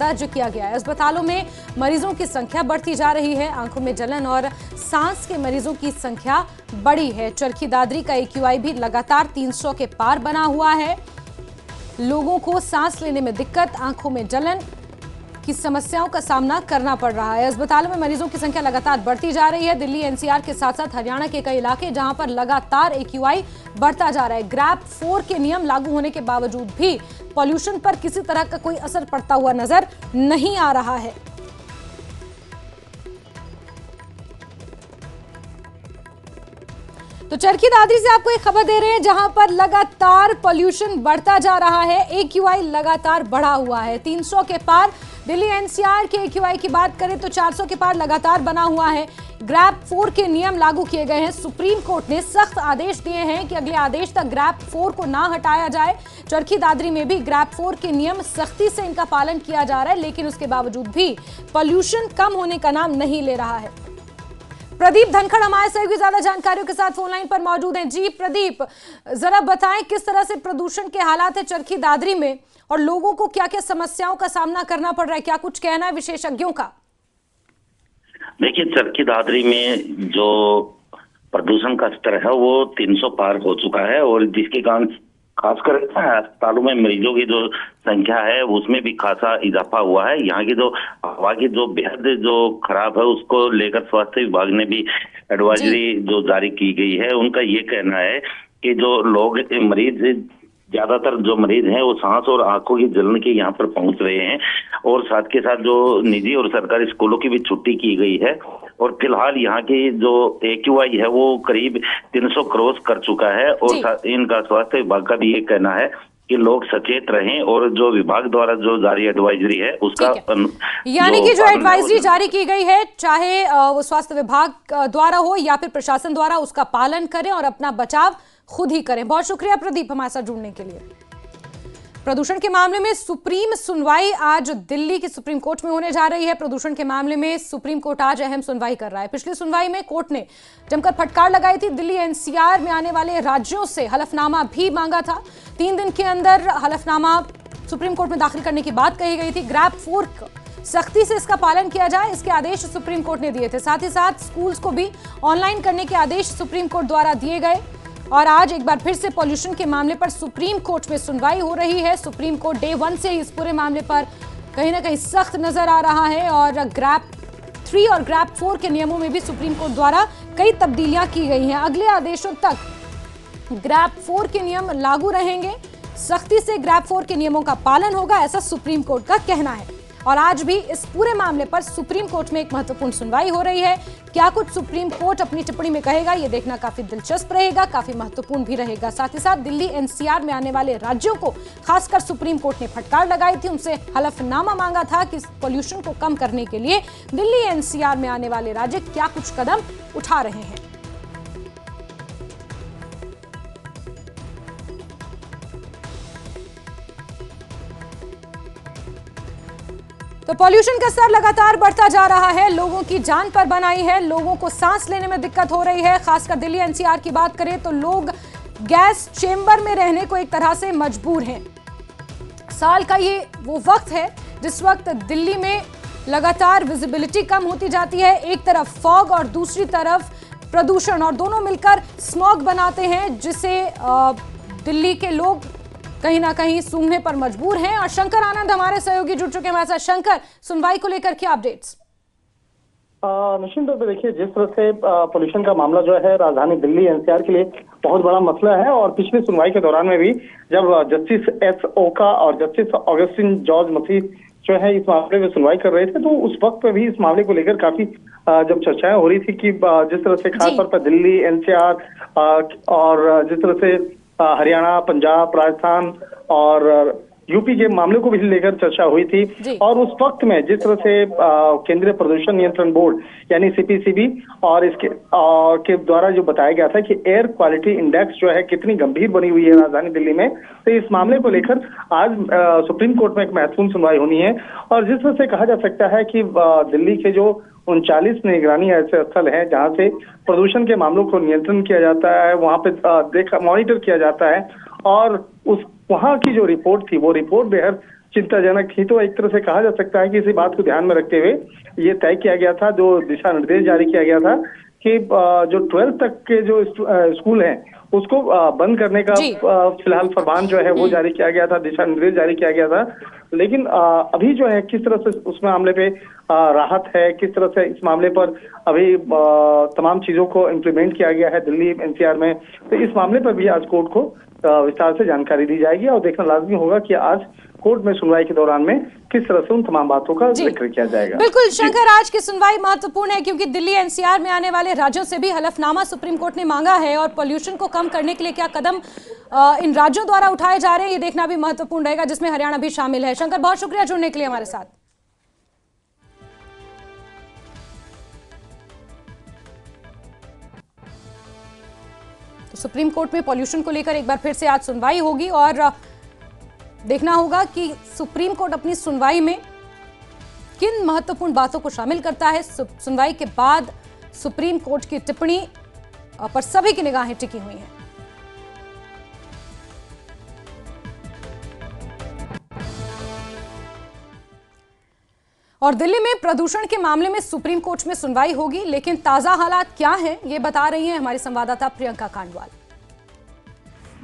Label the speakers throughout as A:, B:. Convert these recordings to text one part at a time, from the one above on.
A: दर्ज किया गया है। अस्पतालों में मरीजों की संख्या बढ़ती जा रही है। आंखों में जलन और सांस के मरीजों की संख्या बढ़ी है। चरखी दादरी का AQI भी लगातार 300 के पार बना हुआ है। लोगों को सांस लेने में दिक्कत, आंखों में जलन की समस्याओं का सामना करना पड़ रहा है। अस्पतालों में मरीजों की संख्या लगातार बढ़ती जा रही है। दिल्ली NCR के साथ साथ हरियाणा के कई इलाके जहां पर लगातार AQI बढ़ता जा रहा है। ग्रैप 4 के नियम लागू होने के बावजूद भी पॉल्यूशन पर किसी तरह का कोई असर पड़ता हुआ नजर नहीं आ रहा है। तो चरखी दादरी से आपको एक खबर दे रहे हैं जहां पर लगातार पॉल्यूशन बढ़ता जा रहा है। AQI लगातार बढ़ा हुआ है 300 के पार। दिल्ली NCR के AQI की बात करें तो 400 के पार लगातार बना हुआ है। ग्रैप 4 के नियम लागू किए गए हैं। सुप्रीम कोर्ट ने सख्त आदेश दिए हैं कि अगले आदेश तक ग्रैप 4 को ना हटाया जाए। चरखी दादरी में भी ग्रैप 4 के नियम सख्ती से इनका पालन किया जा रहा है, लेकिन उसके बावजूद भी पॉल्यूशन कम होने का नाम नहीं ले रहा है। प्रदीप धनखड़ हमारे सहयोगी ज्यादा जानकारियों के साथ फोन लाइन पर मौजूद हैं। जी प्रदीप, जरा बताएं किस तरह से प्रदूषण के हालात है चरखी दादरी में और लोगों को क्या क्या समस्याओं का सामना करना पड़ रहा है, क्या कुछ कहना है विशेषज्ञों का?
B: देखिए, चरखी दादरी में जो प्रदूषण का स्तर है वो 300 पार हो चुका है और जिसके कारण खासकर अस्पतालों में मरीजों की जो संख्या है उसमें भी खासा इजाफा हुआ है। यहाँ की जो हवा की जो बेहद जो खराब है उसको लेकर स्वास्थ्य विभाग ने भी एडवाइजरी जो जारी की गई है। उनका ये कहना है कि जो लोग मरीज ज्यादातर जो मरीज हैं वो सांस और आंखों की जलन के यहाँ पर पहुंच रहे हैं और साथ के साथ जो निजी और सरकारी स्कूलों की भी छुट्टी की गई है और फिलहाल यहाँ की जो AQI है वो करीब 300 क्रॉस कर चुका है। और इनका स्वास्थ्य विभाग का भी ये कहना है कि लोग सचेत रहें और जो विभाग द्वारा जो जारी एडवाइजरी है उसका
A: यानी कि जो एडवाइजरी जारी की गई है, चाहे वो स्वास्थ्य विभाग द्वारा हो या फिर प्रशासन द्वारा, उसका पालन करें और अपना बचाव खुद ही करें। बहुत शुक्रिया प्रदीप हमारे साथ जुड़ने के लिए। प्रदूषण के मामले में सुप्रीम सुनवाई आज दिल्ली की सुप्रीम कोर्ट में होने जा रही है। प्रदूषण के मामले में सुप्रीम कोर्ट आज अहम सुनवाई कर रहा है। पिछली सुनवाई में कोर्ट ने जमकर फटकार लगाई थी। दिल्ली NCR में आने वाले राज्यों से हलफनामा भी मांगा था। 3 दिन के अंदर हलफनामा सुप्रीम कोर्ट में दाखिल करने की बात कही गई थी। ग्रैप 4 सख्ती से इसका पालन किया जाए, इसके आदेश सुप्रीम कोर्ट ने दिए थे। साथ ही साथ स्कूल्स को भी ऑनलाइन करने के आदेश सुप्रीम कोर्ट द्वारा दिए गए और आज एक बार फिर से पॉल्यूशन के मामले पर सुप्रीम कोर्ट में सुनवाई हो रही है। सुप्रीम कोर्ट डे 1 से ही इस पूरे मामले पर कहीं ना कहीं सख्त नजर आ रहा है और ग्रैप 3 और ग्रैप 4 के नियमों में भी सुप्रीम कोर्ट द्वारा कई तब्दीलियां की गई हैं। अगले आदेशों तक ग्रैप 4 के नियम लागू रहेंगे, सख्ती से ग्रैप 4 के नियमों का पालन होगा, ऐसा सुप्रीम कोर्ट का कहना है। और आज भी इस पूरे मामले पर सुप्रीम कोर्ट में एक महत्वपूर्ण सुनवाई हो रही है। क्या कुछ सुप्रीम कोर्ट अपनी टिप्पणी में कहेगा, ये देखना काफी दिलचस्प रहेगा, काफी महत्वपूर्ण भी रहेगा। साथ ही साथ दिल्ली NCR में आने वाले राज्यों को खासकर सुप्रीम कोर्ट ने फटकार लगाई थी, उनसे हलफनामा मांगा था कि पॉल्यूशन को कम करने के लिए दिल्ली NCR में आने वाले राज्य क्या कुछ कदम उठा रहे हैं। तो पॉल्यूशन का स्तर लगातार बढ़ता जा रहा है, लोगों की जान पर बनाई है, लोगों को सांस लेने में दिक्कत हो रही है। खासकर दिल्ली NCR की बात करें तो लोग गैस चेंबर में रहने को एक तरह से मजबूर हैं। साल का ये वो वक्त है जिस वक्त दिल्ली में लगातार विजिबिलिटी कम होती जाती है। एक तरफ फॉग और दूसरी तरफ प्रदूषण और दोनों मिलकर स्मॉग बनाते हैं, जिसे दिल्ली के लोग कहीं ना कहीं सूंघने पर मजबूर हैं। और शंकर आनंद हमारे सहयोगी जुड़ चुके हैं हमारे साथ। शंकर, सुनवाई को लेकर क्या अपडेट्स?
C: निश्चित तौर पर देखिए, जिस तरह से पोल्यूशन का मामला जो है राजधानी दिल्ली NCR के लिए बहुत बड़ा मसला है और पिछली सुनवाई के दौरान में भी जब जस्टिस S ओका और जस्टिस ऑगस्टिन जॉर्ज मसीह जो है इस मामले में सुनवाई कर रहे थे, तो उस वक्त पे भी इस मामले को लेकर काफी जब चर्चाएं हो रही थी कि जिस तरह से खासतौर पर दिल्ली NCR और जिस तरह से हरियाणा, पंजाब, राजस्थान और यूपी के मामले को भी लेकर चर्चा हुई थी। और उस वक्त में जिस तरह से केंद्रीय प्रदूषण नियंत्रण बोर्ड यानी CPCB और इसके के द्वारा जो बताया गया था कि एयर क्वालिटी इंडेक्स जो है कितनी गंभीर बनी हुई है राजधानी दिल्ली में, तो इस मामले को लेकर आज सुप्रीम कोर्ट में एक महत्वपूर्ण सुनवाई होनी है। और जिस तरह से कहा जा सकता है कि दिल्ली के जो 39 निगरानी ऐसे स्थल हैं जहां से प्रदूषण के मामलों को नियंत्रण किया जाता है, वहां पे मॉनिटर किया जाता है और उस वहां की जो रिपोर्ट थी वो रिपोर्ट बेहद चिंताजनक थी। तो एक तरह से कहा जा सकता है कि इसी बात को ध्यान में रखते हुए ये तय किया गया था, जो दिशा निर्देश जारी किया गया था कि जो 12th तक के जो स्कूल हैं उसको बंद करने का फिलहाल फरमान जो है वो जारी किया गया था, दिशा निर्देश जारी किया गया था। लेकिन अभी जो है किस तरह से उस मामले पे राहत है, किस तरह से इस मामले पर अभी तमाम चीजों को इम्प्लीमेंट किया गया है दिल्ली एनसीआर में, तो इस मामले पर भी आज कोर्ट को विस्तार से जानकारी दी जाएगी और देखना लाजमी होगा कि आज कोर्ट में सुनवाई के दौरान में किस तरह से उन तमाम बातों का जिक्र किया जाएगा।
A: बिल्कुल शंकर, आज की सुनवाई महत्वपूर्ण है क्योंकि दिल्ली एनसीआर में आने वाले राज्यों से भी हलफनामा सुप्रीम कोर्ट ने मांगा है और पॉल्यूशन को कम करने के लिए क्या कदम इन राज्यों द्वारा उठाए जा रहे हैं ये देखना भी महत्वपूर्ण रहेगा, जिसमें हरियाणा भी शामिल है। शंकर, बहुत शुक्रिया जुड़ने के लिए हमारे साथ। तो सुप्रीम कोर्ट में पॉल्यूशन को लेकर एक बार फिर से आज सुनवाई होगी और देखना होगा कि सुप्रीम कोर्ट अपनी सुनवाई में किन महत्वपूर्ण बातों को शामिल करता है। सुनवाई के बाद सुप्रीम कोर्ट की टिप्पणी पर सभी की निगाहें टिकी हुई हैं। और दिल्ली में प्रदूषण के मामले में सुप्रीम कोर्ट में सुनवाई होगी, लेकिन ताजा हालात क्या हैं ये बता रही हैं हमारी संवाददाता प्रियंका कांडवाल।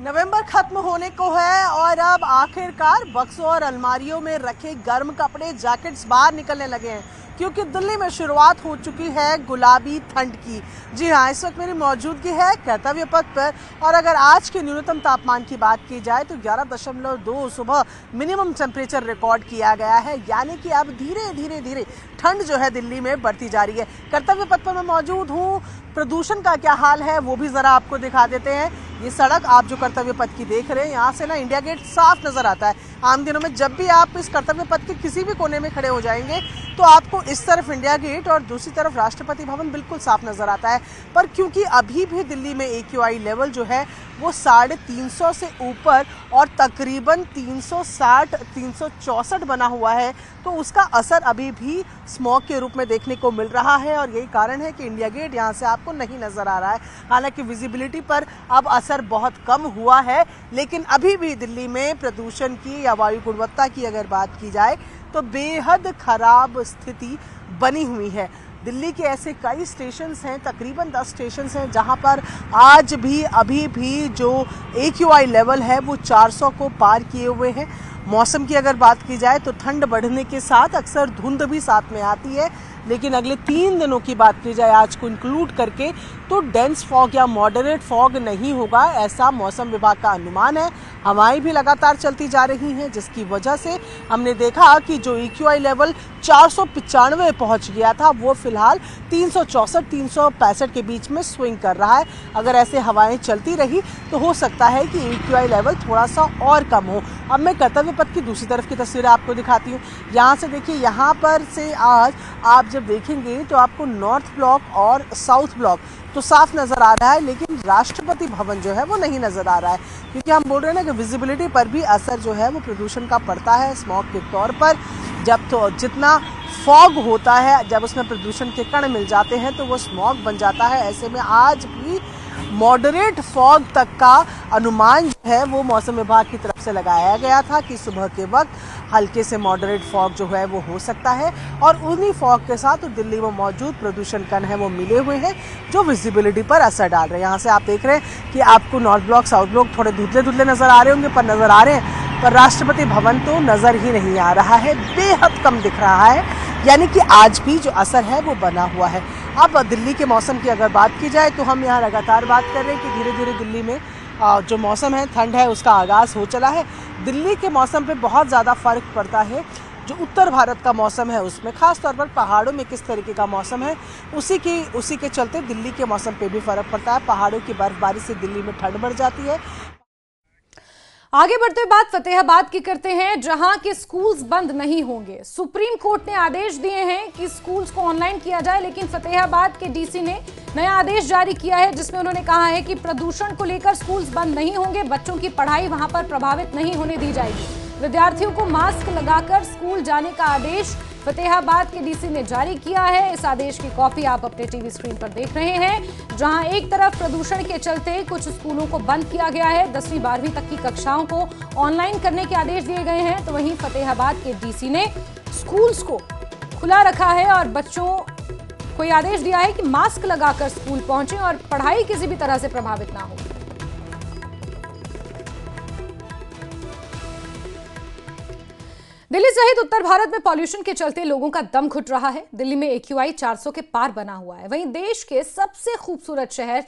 D: नवंबर खत्म होने को है और अब आखिरकार बक्सों और अलमारियों में रखे गर्म कपड़े, जैकेट्स बाहर निकलने लगे हैं क्योंकि दिल्ली में शुरुआत हो चुकी है गुलाबी ठंड की। जी हाँ, इस वक्त मेरी मौजूदगी है कर्तव्य पथ पर और अगर आज के न्यूनतम तापमान की बात की जाए तो 11.2 सुबह मिनिमम टेम्परेचर रिकॉर्ड किया गया है, यानी कि अब धीरे धीरे ठंड जो है दिल्ली में बढ़ती जा रही है। कर्तव्य पथ पर मैं मौजूद हूँ, प्रदूषण का क्या हाल है वो भी जरा आपको दिखा देते हैं। ये सड़क आप जो कर्तव्य पथ की देख रहे हैं, यहाँ से ना इंडिया गेट साफ नजर आता है। आम दिनों में जब भी आप इस कर्तव्य पथ के किसी भी कोने में खड़े हो जाएंगे तो आपको इस तरफ इंडिया गेट और दूसरी तरफ राष्ट्रपति भवन बिल्कुल साफ नजर आता है। पर क्योंकि अभी भी दिल्ली में AQI लेवल जो है वो 350 से ऊपर और तकरीबन 360-364 बना हुआ है, तो उसका असर अभी भी स्मॉग के रूप में देखने को मिल रहा है और यही कारण है कि इंडिया गेट यहाँ से आपको नहीं नजर आ रहा है। हालांकि विजिबिलिटी पर अब असर बहुत कम हुआ है, लेकिन अभी भी दिल्ली में प्रदूषण की या वायु गुणवत्ता की अगर बात की जाए तो बेहद खराब स्थिति बनी हुई है। दिल्ली के ऐसे कई स्टेशंस हैं, तकरीबन 10 स्टेशंस हैं जहां पर आज भी अभी भी जो AQI लेवल है वो 400 को पार किए हुए हैं। मौसम की अगर बात की जाए तो ठंड बढ़ने के साथ अक्सर धुंध भी साथ में आती है, लेकिन अगले 3 दिनों की बात की जाए आज को इंक्लूड करके तो डेंस फॉग या मॉडरेट फॉग नहीं होगा, ऐसा मौसम विभाग का अनुमान है। हवाएं भी लगातार चलती जा रही हैं, जिसकी वजह से हमने देखा कि जो AQI लेवल 495 पहुंच गया था वो फिलहाल 364-365 के बीच में स्विंग कर रहा है। अगर ऐसे हवाएं चलती रही तो हो सकता है कि AQI लेवल थोड़ा सा और कम हो। अब मैं कर्तव्य पथ की दूसरी तरफ की तस्वीरें आपको दिखाती हूँ। यहाँ से देखिए, यहाँ पर से आज आप जब देखेंगे तो आपको नॉर्थ ब्लॉक और साउथ ब्लॉक तो साफ नजर आ रहा है, लेकिन राष्ट्रपति भवन जो है वो नहीं नजर आ रहा है क्योंकि हम बोल रहे हैं ना कि विजिबिलिटी पर भी असर जो है वो प्रदूषण का पड़ता है स्मॉग के तौर पर। जब तो जितना फॉग होता है, जब उसमें प्रदूषण के कण मिल जाते हैं तो वो स्मॉग बन जाता है। ऐसे में आज भी मॉडरेट फॉग तक का अनुमान जो है वो मौसम विभाग की तरफ से लगाया गया था कि सुबह के वक्त हल्के से मॉडरेट फॉग जो है वो हो सकता है और उन्हीं फॉग के साथ तो दिल्ली में मौजूद प्रदूषण कण है वो मिले हुए हैं जो विजिबिलिटी पर असर डाल रहे हैं। यहाँ से आप देख रहे हैं कि आपको नॉर्थ ब्लॉक साउथ ब्लॉक थोड़े धुंधले धुंधले नजर आ रहे होंगे, पर नजर आ रहे हैं, पर राष्ट्रपति भवन तो नजर ही नहीं आ रहा है, बेहद कम दिख रहा है, यानी कि आज भी जो असर है वो बना हुआ है। अब दिल्ली के मौसम की अगर बात की जाए तो हम यहाँ लगातार बात कर रहे हैं कि धीरे धीरे दिल्ली में जो मौसम है, ठंड है, उसका आगाज़ हो चला है। दिल्ली के मौसम पे बहुत ज़्यादा फ़र्क पड़ता है जो उत्तर भारत का मौसम है उसमें, खास तौर पर पहाड़ों में किस तरीके का मौसम है उसी के चलते दिल्ली के मौसम पे भी फ़र्क पड़ता है। पहाड़ों की बर्फबारी से दिल्ली में ठंड बढ़ जाती है।
A: आगे बढ़ते हुए बात फतेहाबाद की करते हैं, जहां के स्कूल्स बंद नहीं होंगे। सुप्रीम कोर्ट ने आदेश दिए हैं कि स्कूल्स को ऑनलाइन किया जाए, लेकिन फतेहाबाद के डीसी ने नया आदेश जारी किया है जिसमें उन्होंने कहा है कि प्रदूषण को लेकर स्कूल्स बंद नहीं होंगे, बच्चों की पढ़ाई वहां पर प्रभावित नहीं होने दी जाएगी। विद्यार्थियों को मास्क लगाकर स्कूल जाने का आदेश फतेहाबाद के डीसी ने जारी किया है। इस आदेश की कॉपी आप अपने टीवी स्क्रीन पर देख रहे हैं, जहां एक तरफ प्रदूषण के चलते कुछ स्कूलों को बंद किया गया है, 10वीं 12वीं तक की कक्षाओं को ऑनलाइन करने के आदेश दिए गए हैं, तो वहीं फतेहाबाद के डीसी ने स्कूल्स को खुला रखा है और बच्चों को यह आदेश दिया है कि मास्क लगाकर स्कूल पहुंचे और पढ़ाई किसी भी तरह से प्रभावित ना हो। दिल्ली सहित उत्तर भारत में पॉल्यूशन के चलते लोगों का दम घुट रहा है। दिल्ली में AQI 400 के पार बना हुआ है। वहीं देश के सबसे खूबसूरत शहर